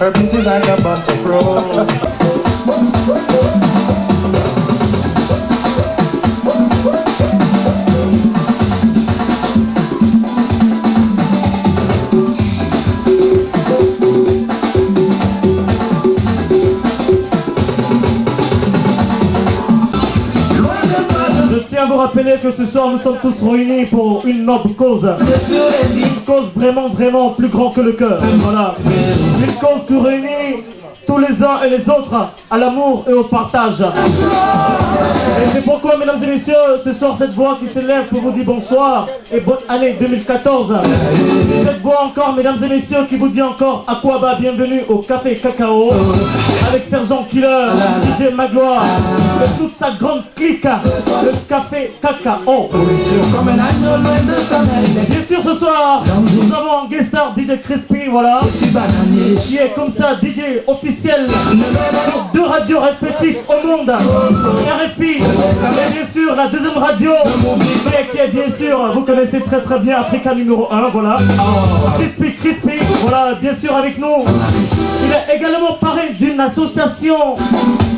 Her beauty's like a bunch of crows. Je tiens à vous rappeler que ce soir nous sommes tous réunis pour une noble cause. Une cause vraiment, vraiment plus grande que le cœur. Voilà. Une cause qui réunit tous les uns et les autres à l'amour et au partage. Et c'est pourquoi, mesdames et messieurs, ce soir, cette voix qui s'élève pour vous dire bonsoir et bonne année 2014. Cette voix encore, mesdames et messieurs, qui vous dit encore Aquaba, bienvenue au Café Cacao, avec Sergent Killer, DJ Magloire, et toute sa grande clique, le Café Cacao. Bien sûr, ce soir, nous avons un guest star DJ Crispy, voilà, qui est comme ça, DJ officiel sur 2 radios respectives au monde, RFI, et bien sûr la deuxième radio, mais qui est bien sûr, vous connaissez très très bien, Africa numéro 1, voilà, Crispy, voilà, bien sûr avec nous. Il est également parrain d'une association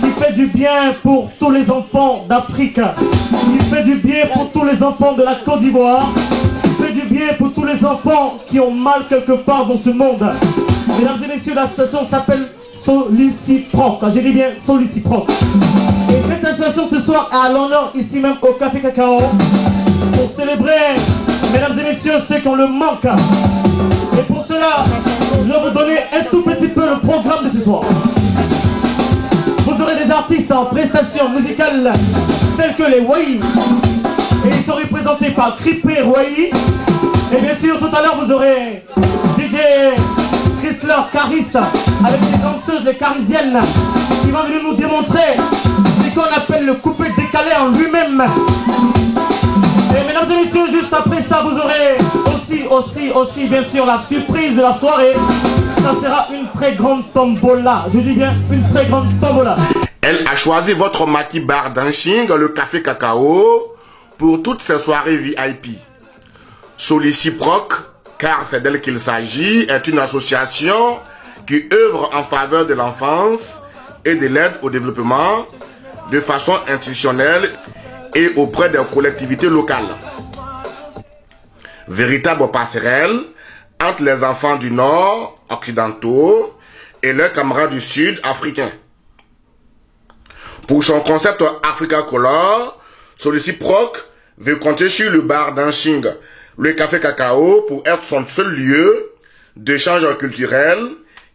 qui fait du bien pour tous les enfants d'Afrique, qui fait du bien pour tous les enfants de la Côte d'Ivoire, qui fait du bien pour tous les enfants qui ont mal quelque part dans ce monde. Mesdames et messieurs, l'association s'appelle Soliciproc, je dis bien Soliciproc. Et cette association ce soir est à l'honneur ici même au Café Cacao pour célébrer, mesdames et messieurs, ceux qu'on le manque. Et pour cela, je vais vous donner un tout petit peu le programme de ce soir. Vous aurez des artistes en prestations musicales tels que les Wai, et ils sont représentés par Crispy Wai. Et bien sûr, tout à l'heure, vous aurez DJ Chrysler Caris avec ses danseuses, les carisiennes, qui vont venir nous démontrer ce qu'on appelle le coupé décalé en lui-même. Et mesdames et messieurs, juste après ça, vous aurez aussi, bien sûr, la surprise de la soirée. Ça sera une très grande tombola. Je dis bien une très grande tombola. Elle a choisi votre Maki Bar Dancing, le Café Cacao, pour toutes ces soirées VIP. Soliciproc, car c'est d'elle qu'il s'agit, est une association qui œuvre en faveur de l'enfance et de l'aide au développement de façon institutionnelle et auprès des collectivités locales. Véritable passerelle entre les enfants du Nord occidentaux et leurs camarades du Sud africains. Pour son concept Africa Color, Soliciproc veut compter sur le bar dancing, le Café Cacao, pour être son seul lieu d'échange culturel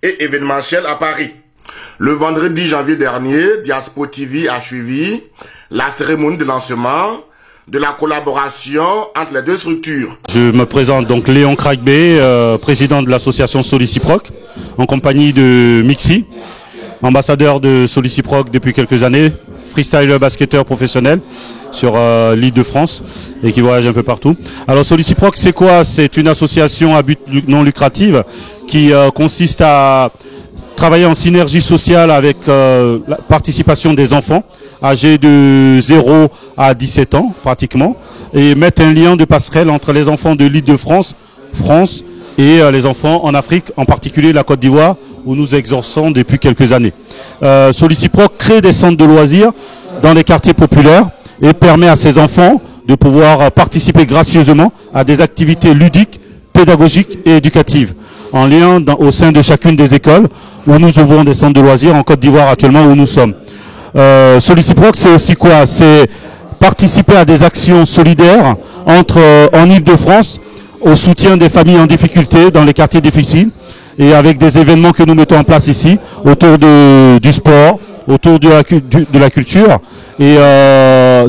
et événementiel à Paris. Le vendredi janvier dernier, Diaspo TV a suivi la cérémonie de lancement de la collaboration entre les deux structures. Je me présente donc Léon Cragbé, président de l'association Soliciproc, en compagnie de Mixi, ambassadeur de Soliciproc depuis quelques années, freestyler basketteur professionnel sur l'Île-de-France et qui voyage un peu partout. Alors Soliciproc, c'est quoi? C'est une association à but non lucratif qui consiste à travailler en synergie sociale avec la participation des enfants âgés de 0 à 17 ans pratiquement, et mettre un lien de passerelle entre les enfants de l'Île-de-France, France, et les enfants en Afrique, en particulier la Côte d'Ivoire, où nous exerçons depuis quelques années. Soliciproc crée des centres de loisirs dans les quartiers populaires et permet à ces enfants de pouvoir participer gracieusement à des activités ludiques, pédagogiques et éducatives, en lien au sein de chacune des écoles où nous ouvrons des centres de loisirs en Côte d'Ivoire actuellement où nous sommes. Soliciproc, c'est aussi quoi? C'est participer à des actions solidaires en Île-de-France au soutien des familles en difficulté dans les quartiers difficiles, et avec des événements que nous mettons en place ici autour du sport, autour de la culture, et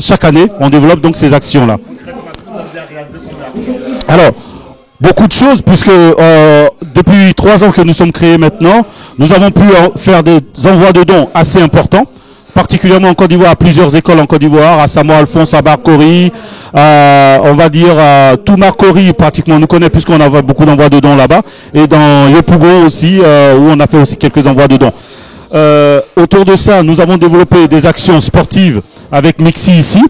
chaque année on développe donc ces actions-là. Alors, beaucoup de choses, puisque depuis 3 ans que nous sommes créés maintenant, nous avons pu faire des envois de dons assez importants, particulièrement en Côte d'Ivoire, à plusieurs écoles en Côte d'Ivoire, à Samoa Alphonse, à Marcory, on va dire tout Marcory pratiquement nous connaît puisqu'on a beaucoup d'envois de dons là-bas, et dans Yopougon aussi, où on a fait aussi quelques envois de dons. Autour de ça, nous avons développé des actions sportives avec Mixi ici,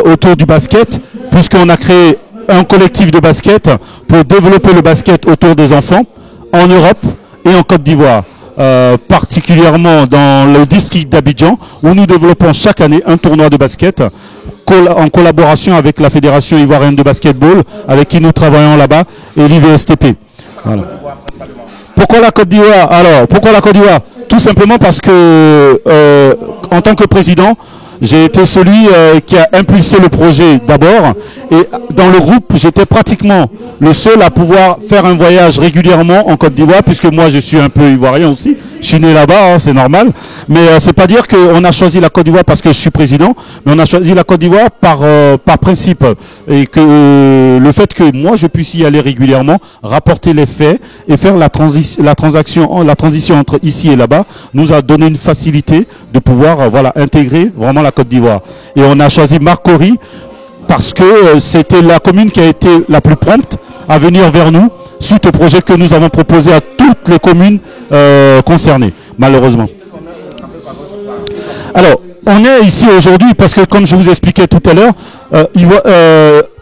autour du basket, puisqu'on a créé un collectif de basket pour développer le basket autour des enfants en Europe et en Côte d'Ivoire. Particulièrement dans le district d'Abidjan, où nous développons chaque année un tournoi de basket en collaboration avec la Fédération ivoirienne de basketball, avec qui nous travaillons là-bas, et l'IVSTP. Voilà. Pourquoi la Côte d'Ivoire? Alors, pourquoi la Côte d'Ivoire? Tout simplement parce que, en tant que président, j'ai été celui qui a impulsé le projet d'abord, et dans le groupe, j'étais pratiquement le seul à pouvoir faire un voyage régulièrement en Côte d'Ivoire, puisque moi je suis un peu ivoirien aussi, je suis né là-bas, hein, c'est normal, mais c'est pas dire qu'on a choisi la Côte d'Ivoire parce que je suis président, mais on a choisi la Côte d'Ivoire par principe, et que le fait que moi je puisse y aller régulièrement, rapporter les faits et faire la transition entre ici et là-bas, nous a donné une facilité de pouvoir voilà, intégrer vraiment la Côte d'Ivoire. Et on a choisi Marcory parce que c'était la commune qui a été la plus prompte à venir vers nous suite au projet que nous avons proposé à toutes les communes concernées, malheureusement. Alors, on est ici aujourd'hui parce que, comme je vous expliquais tout à l'heure,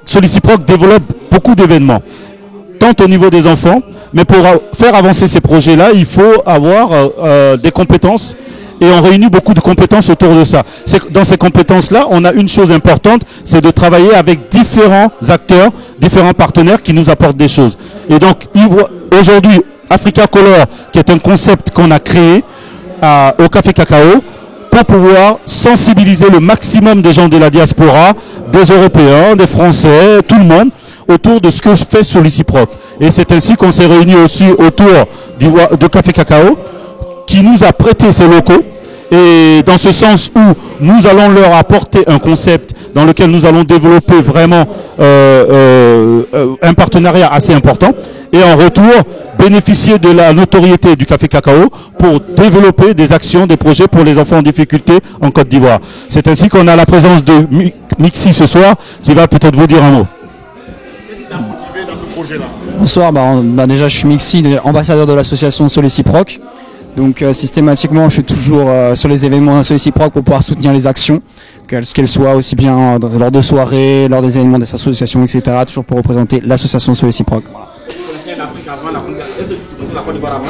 Soliciproc développe beaucoup d'événements, tant au niveau des enfants, mais pour faire avancer ces projets-là, il faut avoir des compétences. Et on réunit beaucoup de compétences autour de ça. Dans ces compétences-là, on a une chose importante, c'est de travailler avec différents acteurs, différents partenaires qui nous apportent des choses. Et donc, aujourd'hui, Africa Color, qui est un concept qu'on a créé au Café Cacao, pour pouvoir sensibiliser le maximum des gens de la diaspora, des Européens, des Français, tout le monde, autour de ce que fait Soliciproc. Et c'est ainsi qu'on s'est réunis aussi autour de Café Cacao, qui nous a prêté ses locaux, et dans ce sens où nous allons leur apporter un concept dans lequel nous allons développer vraiment un partenariat assez important, et en retour bénéficier de la notoriété du Café Cacao pour développer des actions, des projets pour les enfants en difficulté en Côte d'Ivoire. C'est ainsi qu'on a la présence de Mixi ce soir, qui va peut-être vous dire un mot. Qu'est-ce qui t'a motivé dans ce projet-là? Bonsoir, déjà je suis Mixi, ambassadeur de l'association Soliciproc. Donc systématiquement, je suis toujours sur les événements Soliciproc pour pouvoir soutenir les actions, qu'elles soient aussi bien lors de soirées, lors des événements des associations, etc. Toujours pour représenter l'association Soliciproc. Voilà. Est-ce que tu connaissais l'Afrique avant Est-ce que tu connaissais la Côte d'Ivoire avant?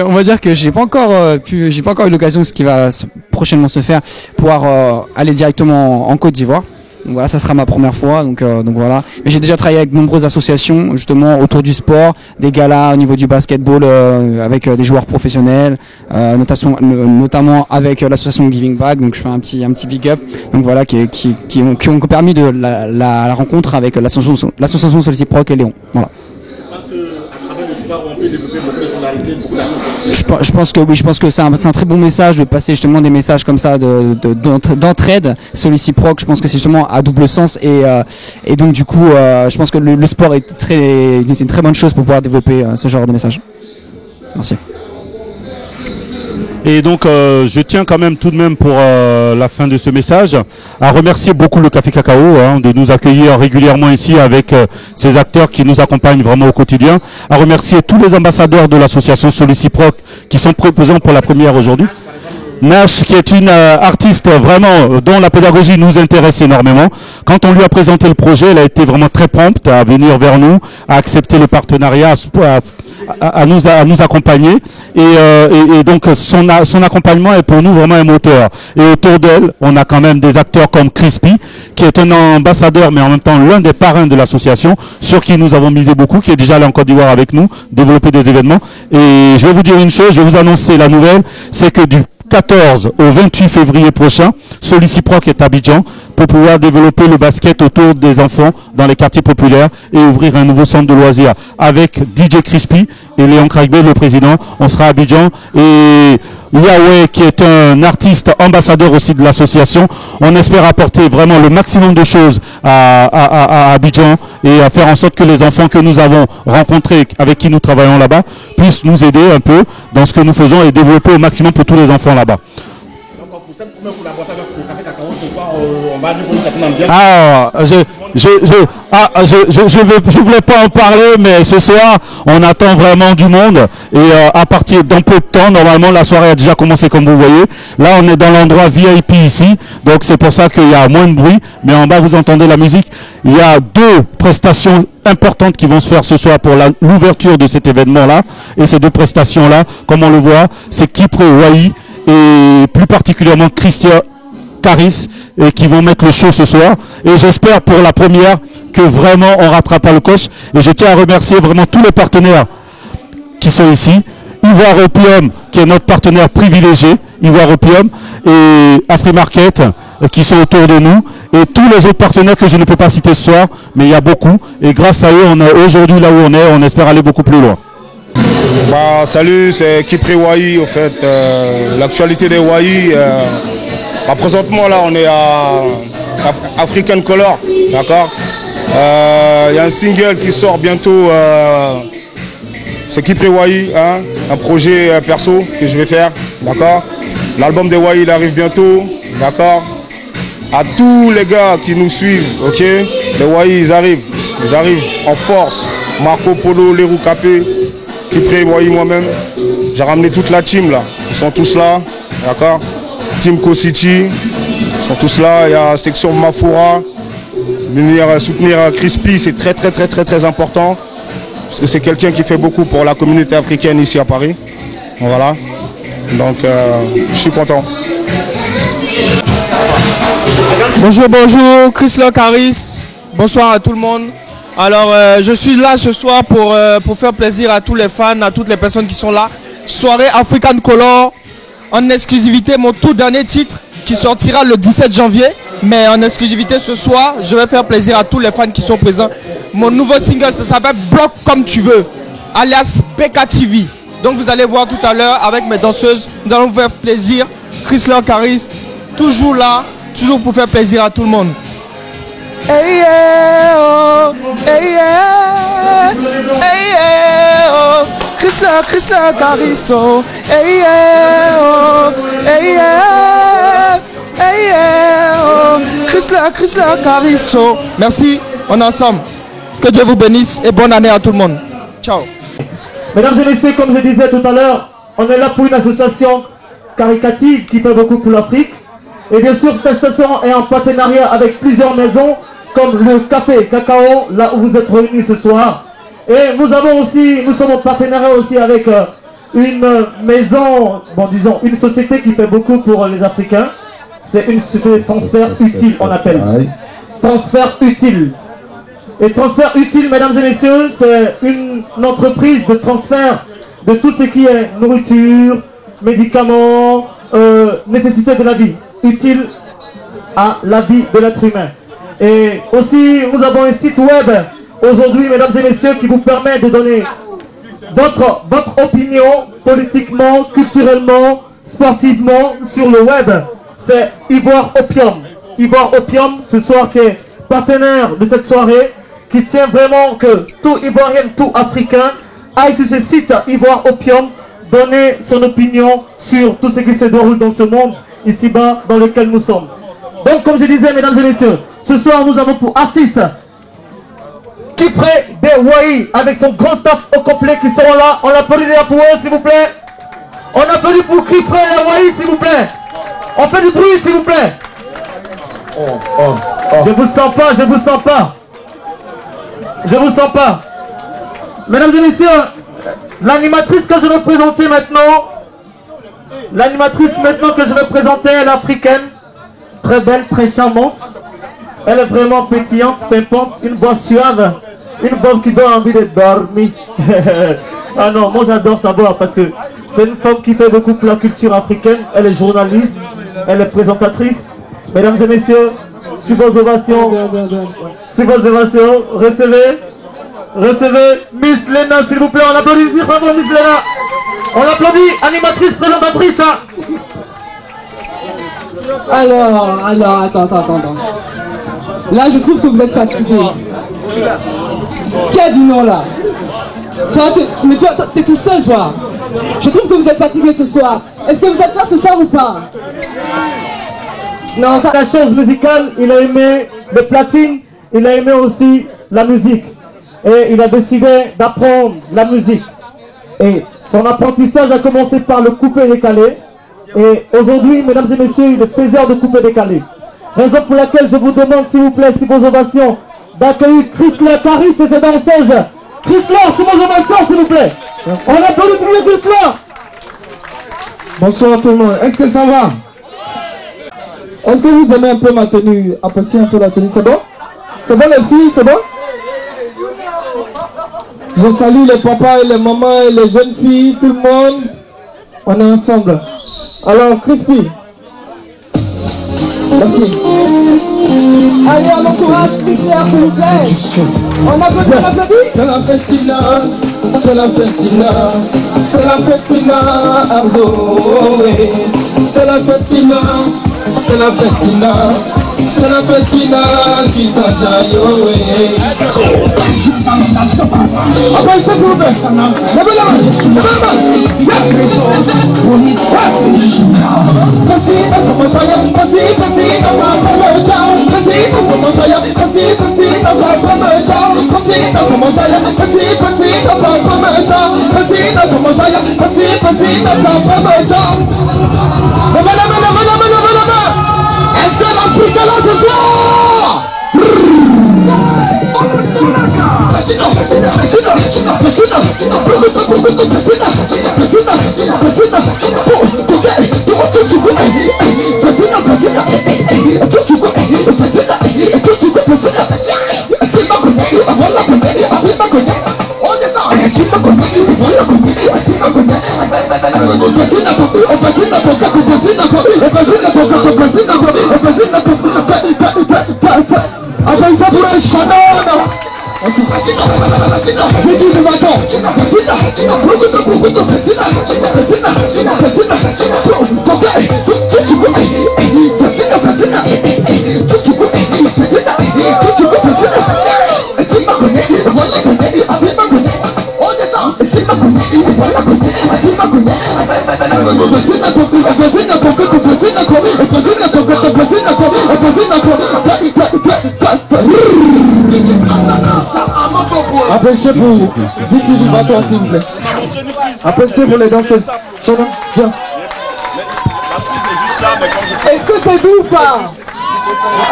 On va dire que j'ai pas encore eu l'occasion, ce qui va prochainement se faire, pouvoir aller directement en Côte d'Ivoire. Donc voilà, ça sera ma première fois, donc voilà. Mais j'ai déjà travaillé avec de nombreuses associations, justement autour du sport, des galas au niveau du basketball avec des joueurs professionnels, notamment avec l'association Giving Back. Donc je fais un petit big up. Donc voilà, qui ont permis de la rencontre avec l'association Soliciproc et Léon. Voilà. On peut développer beaucoup de solidarité, beaucoup d'actions. Je pense que oui, je pense que c'est un très bon message de passer justement des messages comme ça d'entraide. Soliciproc, je pense que c'est justement à double sens et donc du coup, je pense que le sport est une très bonne chose pour pouvoir développer ce genre de message. Merci. Et donc, je tiens quand même tout de même pour la fin de ce message à remercier beaucoup le Café Cacao de nous accueillir régulièrement ici avec ces acteurs qui nous accompagnent vraiment au quotidien. À remercier tous les ambassadeurs de l'association Soliciproc qui sont présents pour la première aujourd'hui. Nash, qui est une artiste vraiment dont la pédagogie nous intéresse énormément. Quand on lui a présenté le projet, elle a été vraiment très prompte à venir vers nous, à accepter le partenariat, à nous accompagner. Et donc son accompagnement est pour nous vraiment un moteur. Et autour d'elle, on a quand même des acteurs comme Crispy, qui est un ambassadeur, mais en même temps l'un des parrains de l'association, sur qui nous avons misé beaucoup, qui est déjà allé en Côte d'Ivoire avec nous, développer des événements. Et je vais vous dire une chose, je vais vous annoncer la nouvelle, c'est que du 14 au 28 février prochain, Soliciproc est à Abidjan pour pouvoir développer le basket autour des enfants dans les quartiers populaires et ouvrir un nouveau centre de loisirs avec DJ Crispy et Léon Cragbé, le président. On sera à Abidjan et Yahweh, qui est un artiste ambassadeur aussi de l'association. On espère apporter vraiment le maximum de choses à Abidjan et à faire en sorte que les enfants que nous avons rencontrés, avec qui nous travaillons là-bas, puissent nous aider un peu dans ce que nous faisons et développer au maximum pour tous les enfants là-bas. Donc pour cette première collaboration avec le Café Cacao, ce soir, on va dire qu'on est ambiance. je voulais pas en parler, mais ce soir, on attend vraiment du monde. Et à partir d'un peu de temps, normalement, la soirée a déjà commencé, comme vous voyez. Là, on est dans l'endroit VIP ici, donc c'est pour ça qu'il y a moins de bruit. Mais en bas, vous entendez la musique. Il y a 2 prestations importantes qui vont se faire ce soir pour l'ouverture de cet événement-là. Et ces 2 prestations-là, comme on le voit, c'est Kipre Wai et plus particulièrement Christian Caris, et qui vont mettre le show ce soir. Et j'espère pour la première que vraiment on rattrape pas le coche. Et je tiens à remercier vraiment tous les partenaires qui sont ici. Ivoire Opium, qui est notre partenaire privilégié, Ivoire Opium, et Afrimarket, qui sont autour de nous, et tous les autres partenaires que je ne peux pas citer ce soir, mais il y a beaucoup. Et grâce à eux, on est aujourd'hui là où on espère aller beaucoup plus loin. Salut, c'est Kipre Wai, au fait. L'actualité des Wai, présentement là, on est à African Color, d'accord. Il y a un single qui sort bientôt, c'est Kipre Wai, hein, un projet perso que je vais faire, d'accord. L'album des Wai, il arrive bientôt, d'accord. À tous les gars qui nous suivent, ok, les Wai, ils arrivent en force. Marco Polo, Leroux Capé, Kipre Wai, moi-même, j'ai ramené toute la team là, ils sont tous là, d'accord. Team Co-City, ils sont tous là. Il y a section Mafoura, venir soutenir Crispy, c'est très important, parce que c'est quelqu'un qui fait beaucoup pour la communauté africaine ici à Paris. Voilà, donc je suis content. Bonjour, Christian Caris, bonsoir à tout le monde. Alors je suis là ce soir pour faire plaisir à tous les fans, à toutes les personnes qui sont là. Soirée African Color, en exclusivité mon tout dernier titre qui sortira le 17 janvier. Mais en exclusivité ce soir, je vais faire plaisir à tous les fans qui sont présents. Mon nouveau single, ça s'appelle Bloc comme tu veux, alias Beka TV. Donc vous allez voir tout à l'heure avec mes danseuses, nous allons vous faire plaisir. Christian Caris, toujours là, toujours pour faire plaisir à tout le monde. Hey yeah, oh, hey yeah, hey yeah, oh. Christian Caris, oh, hey yeah, oh, hey yeah, hey yeah, oh. Christian Caris, oh. Merci, on est ensemble. Que Dieu vous bénisse et bonne année à tout le monde. Ciao. Mesdames et messieurs, comme je disais tout à l'heure, on est là pour une association caritative qui fait beaucoup pour l'Afrique. Et bien sûr, cette association est en partenariat avec plusieurs maisons, comme le Café Cacao, là où vous êtes réunis ce soir. Et nous sommes en partenariat aussi avec une maison, bon disons, une société qui fait beaucoup pour les Africains. C'est une société de transfert utile, on appelle. Transfert utile. Et transfert utile, mesdames et messieurs, c'est une entreprise de transfert de tout ce qui est nourriture, médicaments, nécessité de la vie, utile à la vie de l'être humain. Et aussi, nous avons un site web aujourd'hui, mesdames et messieurs, qui vous permet de donner votre opinion politiquement, culturellement, sportivement sur le web. C'est Ivoire Opium. Ivoire Opium, ce soir, qui est partenaire de cette soirée, qui tient vraiment que tout Ivoirien, tout Africain aille sur ce site Ivoire Opium, donner son opinion sur tout ce qui se déroule dans ce monde, ici-bas, dans lequel nous sommes. Donc, comme je disais, mesdames et messieurs, ce soir, nous avons pour artistes Kipre Wai avec son grand staff au complet qui seront là. On applaudit pour eux, s'il vous plaît. On applaudit pour Kipre Wai, s'il vous plaît. On fait du bruit, s'il vous plaît. Je vous sens pas, je vous sens pas. Je vous sens pas. Mesdames et messieurs, l'animatrice que je vais présenter maintenant, elle est africaine, très belle, très charmante. Elle est vraiment pétillante, pimpante, une voix suave, une voix qui donne envie de dormir. Ah non, moi j'adore sa voix parce que c'est une femme qui fait beaucoup pour la culture africaine. Elle est journaliste, elle est présentatrice. Mesdames et messieurs, sur vos ovations, recevez Miss Lena, s'il vous plaît. On applaudit vraiment Miss Lena. On applaudit, animatrice, présentatrice. Alors, attends. Là, je trouve que vous êtes fatigué. Qui a dit non là? Toi, t'es tout seul, toi. Je trouve que vous êtes fatigué ce soir. Est-ce que vous êtes là ce soir ou pas? Non, ça... La chose musicale, il a aimé le platine. il a aimé aussi la musique. Et il a décidé d'apprendre la musique. Et son apprentissage a commencé par le coupé-décalé. Et aujourd'hui, mesdames et messieurs, il est faiseur de coupé-décalé. Raison pour laquelle je vous demande, s'il vous plaît, si vos ovations, d'accueillir Chrysler Caris et ses danseuses. Chrysler, sous vos ovations, s'il vous plaît. On applaudit pour Chrysler. Bonsoir tout le monde. Est-ce que ça va? Est-ce que vous aimez un peu ma tenue? Appréciez un peu la tenue, c'est bon? C'est bon les filles, c'est bon? Je salue les papas et les mamans et les jeunes filles, tout le monde. On est ensemble. Alors, Crispy. Merci. Allez, on encourage Chrysler, s'il vous plaît. On applaudit, on applaudit. C'est la festina, c'est la festina, c'est la festina, Ardo. C'est la festina, c'est la festina, c'est la festina qui t'attaille. Après, s'il vous plaît. Levez la main, levez la est-ce que l'Afrique est là ce soir? Applaudissez pour Vicky du bateau, s'il vous plaît. Applaudissez pour les danseuses. Viens. Est-ce que c'est doux ou pas?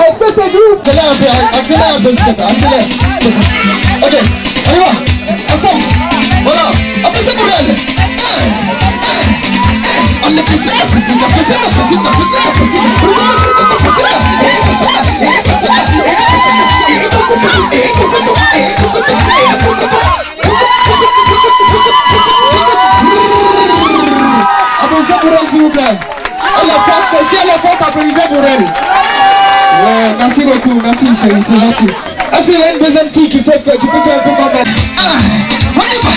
Est-ce que c'est doux? Accélère un peu, accélère. Ok, on y va. Ensemble. Voilà. Applaudissez pour elle. On est poussé, applaudissez pour elle, s'il vous plaît. Si elle est forte, applaudissez pour elle. Ouais, merci beaucoup, merci chérie, c'est gentil. Est-ce qu'il y a une deuxième fille qui peut faire un peu comme elle? On y va.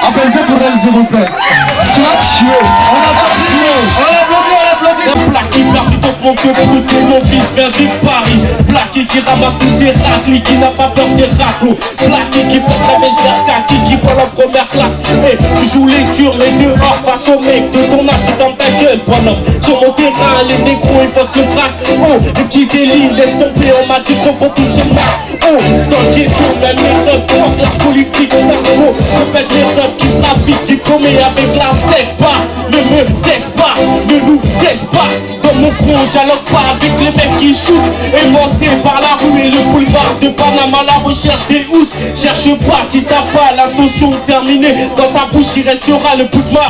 Applaudissez pour elle, s'il vous plaît. Tu vas chier. On applaudit. Plaqué, parti dans ce monde que brûler mon fils vient de Paris. Plaqué qui ramasse toutes ses racles, qui n'a pas peur des racles. Plaqué qui porte la veste vert kaki, qui vole en première classe. Et tu joues lecture, mais dehors face au mec de ton âge qui ferme ta gueule, bonhomme. Sur mon terrain, les négros ils votent le braque. Oh, les petits délits, laisse tomber, on m'a dit trop pour toucher ma. Oh, dans le ghetto, même les rêves portent la politique, cerveau. Répète les rêves qui trafiquent, diplômés avec la secpa. Ne me laisse pas, ne nous laisse pas. Dans mon gros dialogue pas avec les mecs qui shootent. Et monté par la rue et le boulevard de Panama, la recherche des housses. Cherche pas si t'as pas l'intention de terminer. Dans ta bouche il restera le bout de ma.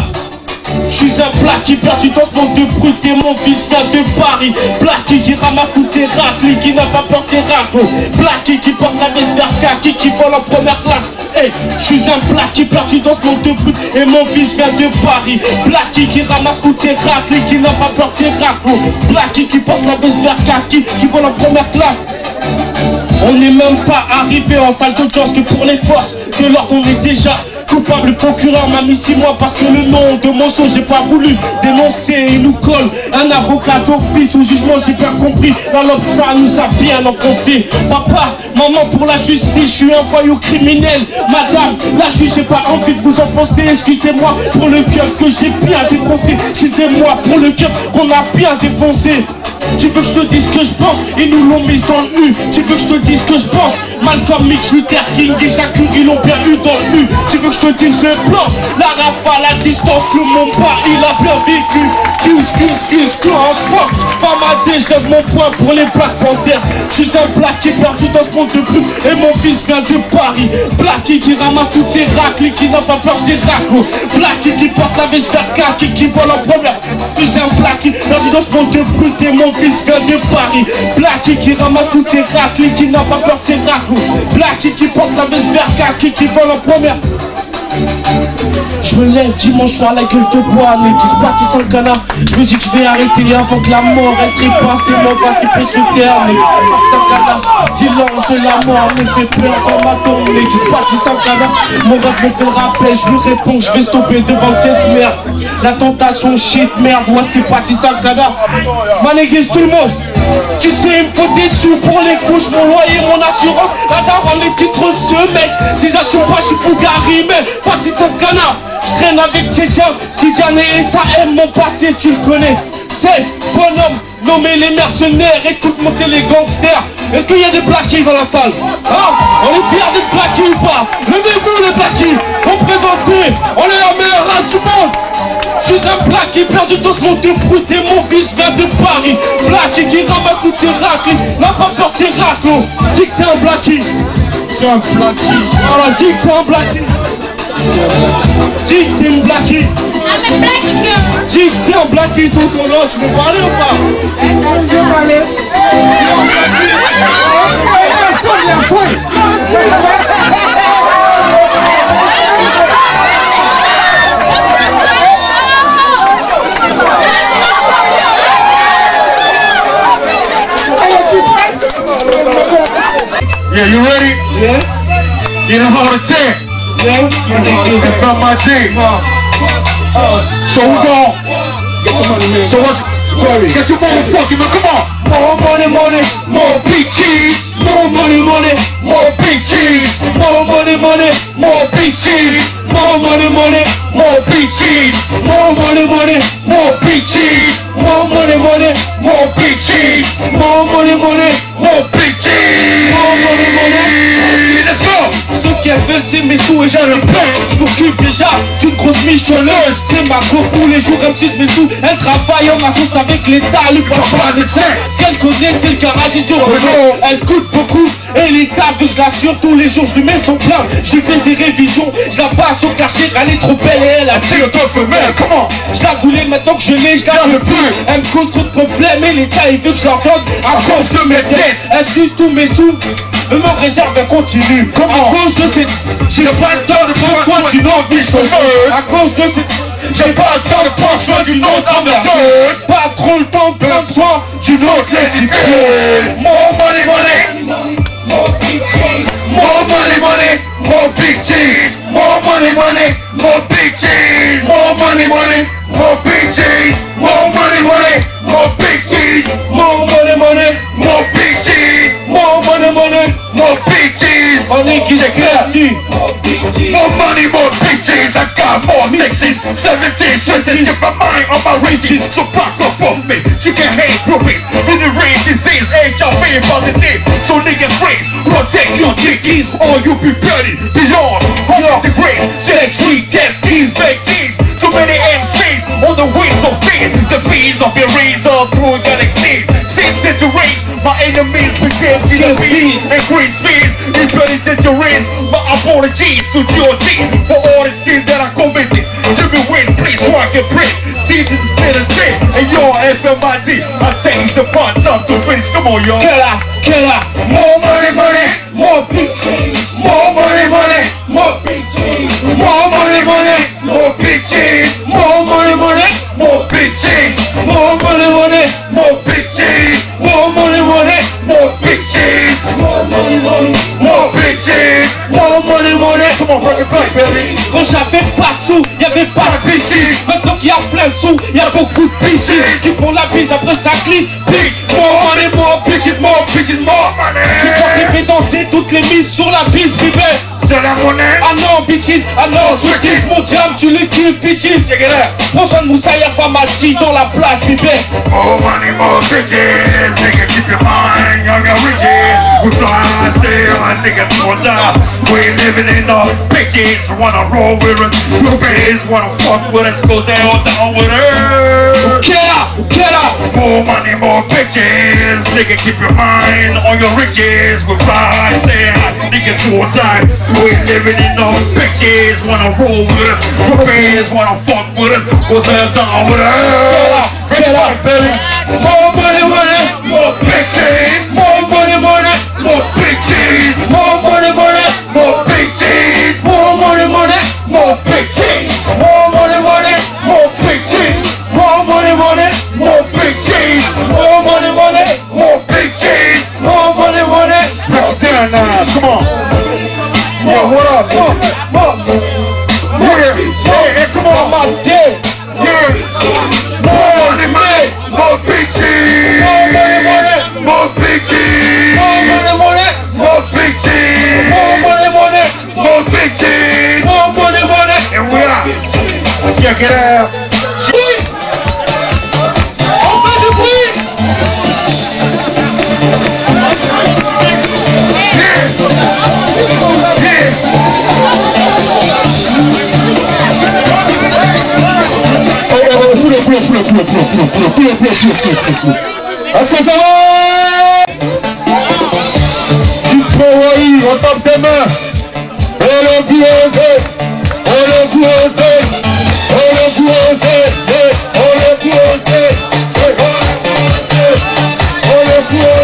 Je suis un plaqué perdu dans ce monde de brut et mon fils vient de Paris. Plaqué qui ramasse toutes ses racles, qui n'a pas peur des racles. Plaqué qui porte la veste vert kaki, qui vole en première classe. Hey, je suis un plaqué perdu dans ce monde de brut et mon fils vient de Paris. Plaqué qui ramasse toutes ses racles, qui n'a pas peur des racles. Plaqué qui porte la veste vert kaki, qui vole en première classe. On n'est même pas arrivé en salle d'audience que pour les forces de l'ordre on est déjà Coupable procureur m'a mis 6 mois parce que le nom de mon son j'ai pas voulu dénoncer. Il nous colle un avocat d'office au jugement, j'ai bien compris. La loi ça nous a bien enfoncé. Papa, maman pour la justice, je suis un voyou criminel. Madame, la juge, j'ai pas envie de vous enfoncer. Excusez-moi pour le cœur que j'ai bien défoncé. Excusez-moi pour le cœur qu'on a bien défoncé. Tu veux que je te dise ce que je pense? Ils nous l'ont mis dans le U. Tu veux que je te dise ce que je pense? Malcolm X, Luther King et Jacques, ils l'ont bien eu dans le U. Tu veux que je te dise le plan? La rafale, la distance, le monde pas, il a bien vécu. Clanche, fuck, Famadé, je lève mon poing pour les Black Panthers. Je suis un Blackie perdu dans ce monde de brut et mon fils vient de Paris. Blackie qui ramasse toutes ses racles, qui n'a pas peur des racles. Blackie qui porte la veste vers kaki, qui vole en première. Je suis un Blackie perdu dans ce monde de brut et mon fils vient de Paris. Blackie qui ramasse toutes ses racles, qui n'a pas peur de ses racles. Blackie qui porte la veste vers kaki, qui vole en première. Je me lève dimanche soir la gueule de bois, mais qui se partit sans canard. Je me dis que je vais arrêter avant que la mort elle trépasse et mon passé peut se taire. Mais sans canard, silence de la mort me fait peur dans ma tombe. Mais qui se partit sans canard, mon rêve me fait le rappel. Je lui réponds que je vais stopper devant cette merde. La tentation shit merde, ouais c'est parti sans canard. Manéguise tout le monde. Tu sais, il me faut des sous pour les couches, mon loyer, mon assurance. La daronne, les titres, ce mec. Si j'assure pas, je suis Fougari, mais parti sans canard. Je traîne avec Tidjane et ça aime mon passé, tu le connais. C'est bonhomme, nommer les mercenaires, écoute monter les gangsters. Est-ce qu'il y a des Blackies dans la salle? Hein? On est fiers d'être Blackies ou pas? Levez-vous les Blackies, représentez, on est la meilleure race du monde. Je suis un Blackie perdu dans ce monde de brut et mon fils vient de Paris. Blackie qui ramasse toutes ses racles, n'a pas peur de ses racles. Dis que t'es un Blackie. Je suis un Blackie. Voilà, dis que t'es un Blackie. Dis que t'es une Blackie. Dis que t'es un Blackie, ton nom, tu veux parler ou pas? Je veux parler. Yeah, you ready? Yes. You know how to take? Yeah. It's from my team. So we go. Get your money, man. So what? Get your motherfucking man. Come on. More money, money, more big cheese. More money, money, more big cheese. More money, money, more big cheese. More money, money, more big cheese. More money, money, more big cheese. More money, money, more big cheese. More money, money, more big cheese. More money, money. Let's go. Ceux qui veulent c'est mes sous et j'ai le plein. Je m'occupe déjà d'une grosse michonneuse. C'est ma go tous les jours M6 mes sous. Elle travaille en association avec l'État. Lui parle pas de ça. Ce qu'elle connaît c'est le garage et sur Renault. Elle coûte beaucoup et l'État veut que je l'assure tous les jours. Je lui mets son plein, je lui fais ses révisions. Je la passe au quartier, elle est trop belle et elle a dit Toi femelle, comment? je la roulais maintenant que je l'ai, je la veux plus. Elle me cause trop de problèmes et l'État il veut que je leur donne à cause de mes dettes. Elle suce tous mes sous. Me réserve et continue. Comment? À cause de cette... J'ai pas le temps de prendre soin d'une autre micheuse. À cause de cette... J'ai pas le temps de prendre soin d'une autre emmerdeuse. Pas trop le temps de prendre soin d'une autre lesbienne. More money, money. More big cheese. More money, money. More big cheese. More money, money. More big cheese. More money, money. More big cheese. More money, money. More big cheese. More money, money. More big cheese. More money, money. More big cheese. On est qui j'ai créatif. More money, more big cheese. I got more mixes. 17 sweaters, get my mind on my reaches. So back up off me. She can hate groupies. In the rain disease, HIV positive. So niggas race, protect your dickies. Or you be dirty beyond 100 degrees. Sex, sweet, test, keys, fake cheese. So many MCs on the wings of fear. The fees of your razor through galaxies. Since centuries, my enemies pretend to the bees. Increase speeds, in 20 centuries. My apologies to your team for all the sins that I committed. Give me win, please, so I can break. See to the spin and trip, and your FMID. I take the part time to finish. Come on, y'all. Killer. More money, money. More big cheese. More money, money. More big cheese. More money, money. More big cheese. More money, money. More big cheese. More money, money. More big cheese. More money, money. More big cheese. More money, money. More big cheese. More money, money. Come on, bring it back, baby. Quand qui a plein de sous, y a beaucoup de bitches qui font la bise après ça glisse. Big, more money, more bitches, more money. C'est toi qui fais danser toutes les mises sur la bise, bébé. C'est la monnaie. Ah non, bitches, ah non, switches. Mon jam, tu le kiffes, bitches. Prends soin de Moussaïa Famati dans la place, bébé. More money, more bitches. Nigga, keep your mind on your riches. We fly still, nigga, more time. We living in the bitches. Wanna roll with us. Groupies wanna fuck with us. Go down with her. Get out. More money, more bitches. Nigga, keep your mind on your riches. We fly still, nigga, more time. We living in the bitches. Wanna roll with us. Groupies wanna fuck with us. Go down with her. Get out, baby. More money, more bitches. more money, More bitches. more money, More bitches. more money, More bitches. more money, More bitches. more money, More bitches. more money, More bitches. more money. Now, come on. Yeah, what up? Yeah, come on. My dick. Yeah. More money, more bitches. More money. More bitches. More money. More bitches. More money. More bitches. More money. And we are. Check it out. On fait du bruit. Est-ce que ça va? Kiprewayi, on tape tes mains. On le couose, on le couose, on le couose, on le couose, on le couose.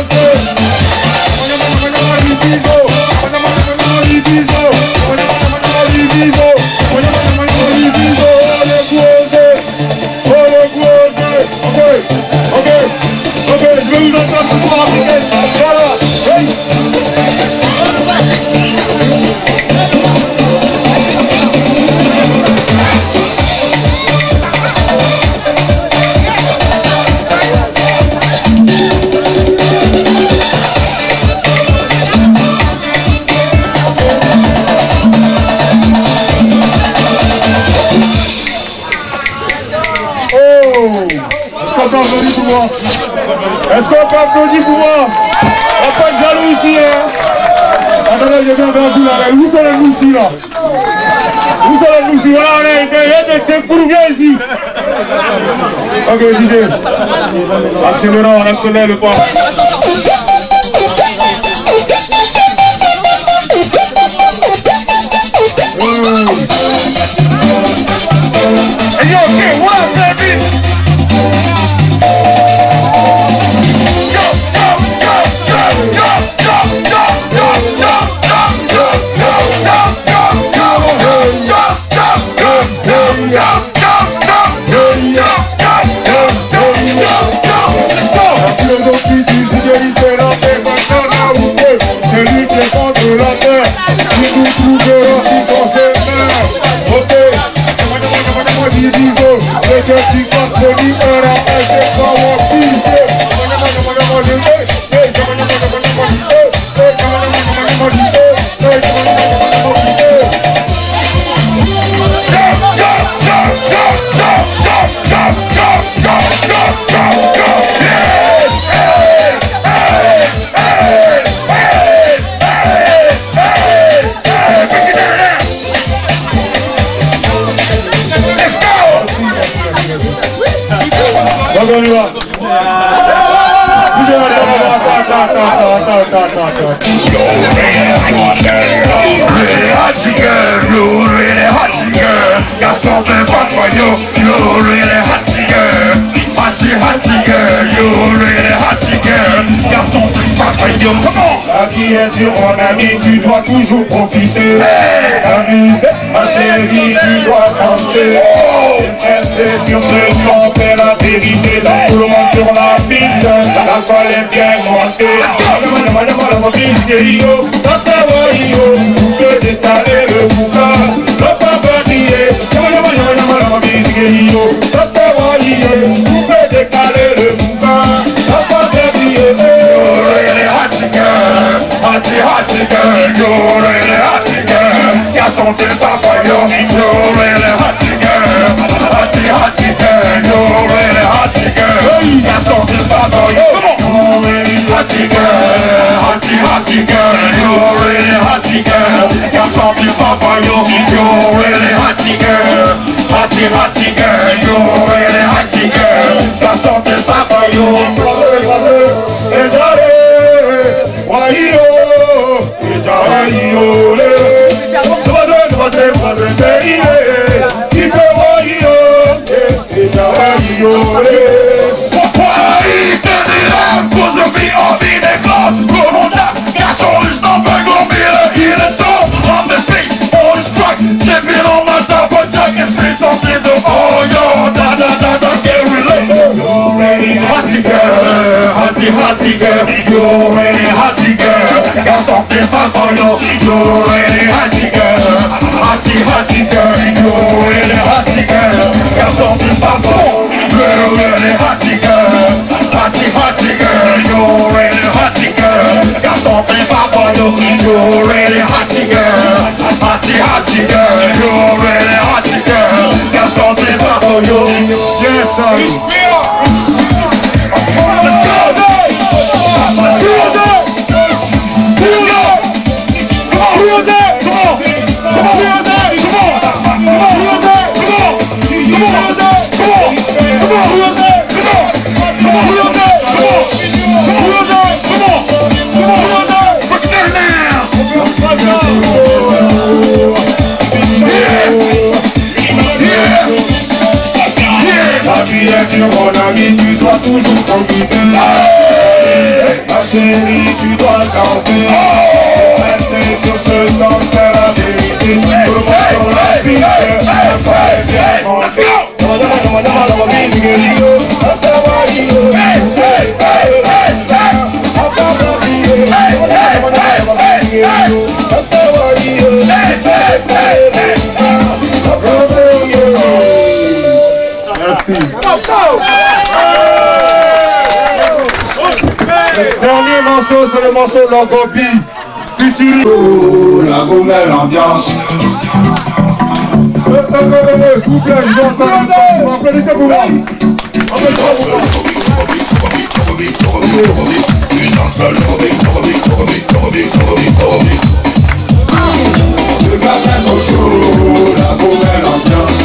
Ok, je vais vous entendre ce soir africaine. Voilà. Est-ce qu'on peut applaudir pour moi? On n'a pas de jaloux ici, hein? Attendez, je viens vers vous là. Où sont les moussis là? Où sont les moussis? Voilà, on est des pourviens ici. Ok, DJ. Accélérons, on accélère le pas. Hey yo, okay, what up, baby? Qui est dur, mon ami, tu dois toujours profiter. T'amuser, ma chérie, tu dois danser. Rester sur ce son, c'est la vérité. Dans tout le monde sur la piste, la voile est bien montée. Ça c'est Wario, que d'étaler le boucan, le pas briller. Waïo, ça c'est Waïo, vous pouvez décaler le mouvement, ça va dévier. You're really hot girl, hot girl, you're really hot girl, y'a son tel papa yo, you're really hot girl, hot girl, you're really hot girl, y'a son tel papa yo, you're really hot girl, hot girl, you're really hot girl, y'a son tel papa yo, you're really hot girl, hot girl, you're really hot girl, y'a son tel papa yo, Waïo, c'est ta Waïo, qui peut Waïo, c'est ta Waïo, Hotty girl, you're really hotty girl. Got something fun for you. You're really hotty girl, hotty girl. You're really hotty girl. Got something fun for you. You're really hotty girl, hotty girl. You're really hotty girl. Got something fun for you. You're really hotty girl, hotty girl. You're really hotty girl. Got something fun for you. Yes, sir. Mon ami, tu dois toujours profiter. Ma chérie, tu dois danser. Rester sur ce sang, c'est la vérité. Tout le monde sur la piste, après bien manger. Ça c'est Waïo. Ça c'est Waïo. Le dernier morceau, c'est le morceau de l'Encopie. Futur. La belle ambiance. S'il vous plaît, je vais entendre ça. Applaudissez pour moi. Le gars fait ton show, la belle ambiance.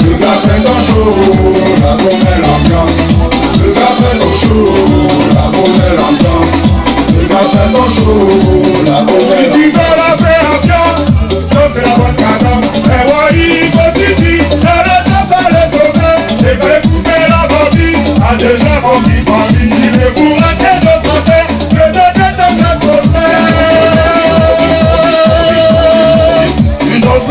Le gars fait ton show, la belle ambiance. Le gars fait ton show, la belle ambiance. Le gars fait ton show, la belle ambiance. Si tu veux la belle ambiance, sauf la bonne cadence. Et Waï, City, ça laisse pas les sommets. Et quand écouter la bandit, a déjà bandit. Il est pour rater notre affaire, que de tête à notre problème. Une danse,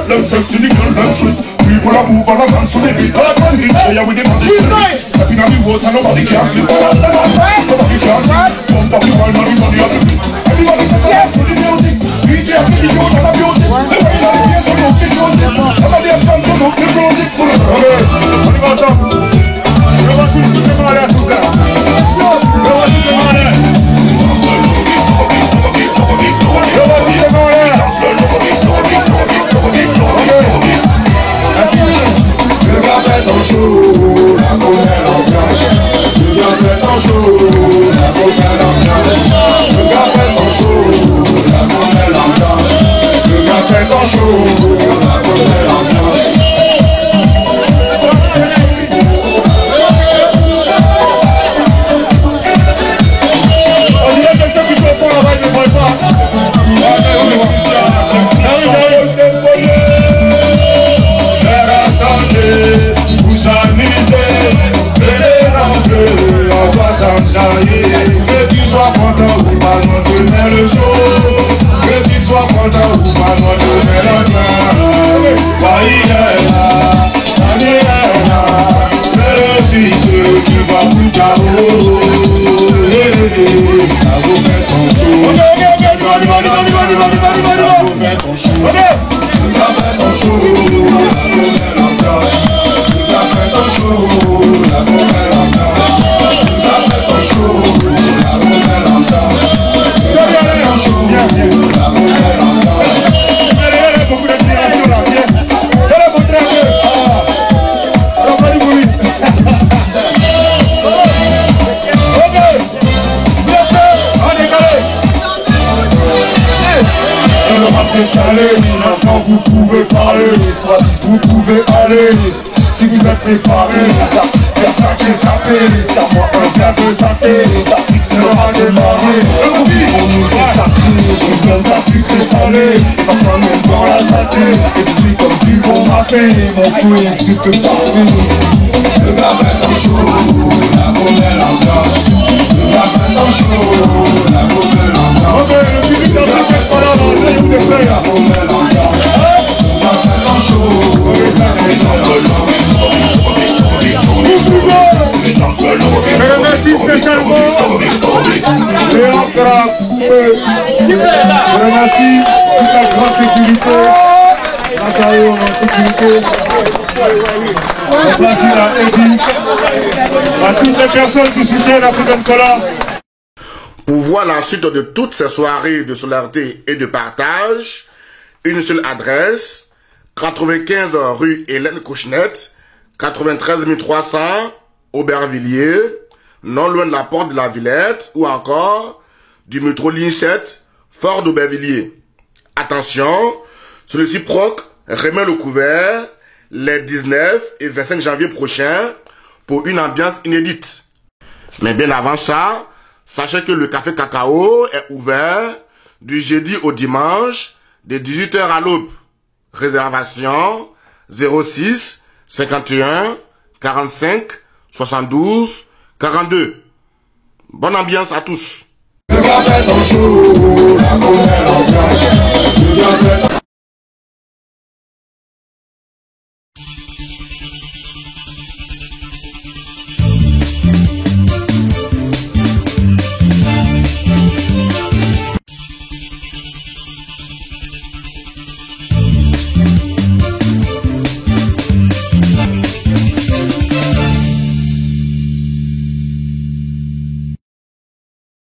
them sexy, the girl, them sweet. People are move on a dance to the beat. Yeah, with the body stepping on the roads and nobody can sleep. Nobody can sleep. Pump up the wine and the body on the beat. Everybody can dance to the music. DJ and the show and the music. The way that the bass and the music. Somebody have come to look the music. Okay, on y va top. Je vois tout le monde à tout là. Je vois tout le monde là. Le gars fait ton show, la belle ambiance. Le gars fait ton show, la belle ambiance. Le gars fait ton show, la belle ambiance. Le gars fait ton show, la belle ambiance. On dirait quelqu'un qui comprend la vague, ne voit pas. Vous allez Maintenant vous pouvez parler, soit vous pouvez aller. Si vous êtes préparés, Versace sapé, serre-moi un verre de saté. L'Afrique sera démarré. Pour nous c'est sacré, je donne ça sucré salé. Pas quand même dans la saté, et puis comme du bon mafé. Mon fou est plus que parfait. Le gars est en chaud, la belle ambiance. Le gars est en chaud, la belle ambiance. Le public d'Afrique est pas là, je vous défais. La belle ambiance. Le gars est en chaud, Je remercie spécialement Léon Graf. Je remercie toute la grande sécurité, Matériaux en sécurité, à Eddie, à toutes les personnes qui soutiennent l'African Color. Pour voir la suite de toutes ces soirées de solidarité et de partage, une seule adresse, 95 rue Hélène Cochinette, 93 300 Aubervilliers, non loin de la porte de la Villette, ou encore du métro ligne 7, Fort d'Aubervilliers. Attention, celui-ci proc remet le couvert les 19 et 25 janvier prochains pour une ambiance inédite. Mais bien avant ça, sachez que le café cacao est ouvert du jeudi au dimanche de 18h à l'aube. Réservation 06 51 45 72 42. Bonne ambiance à tous.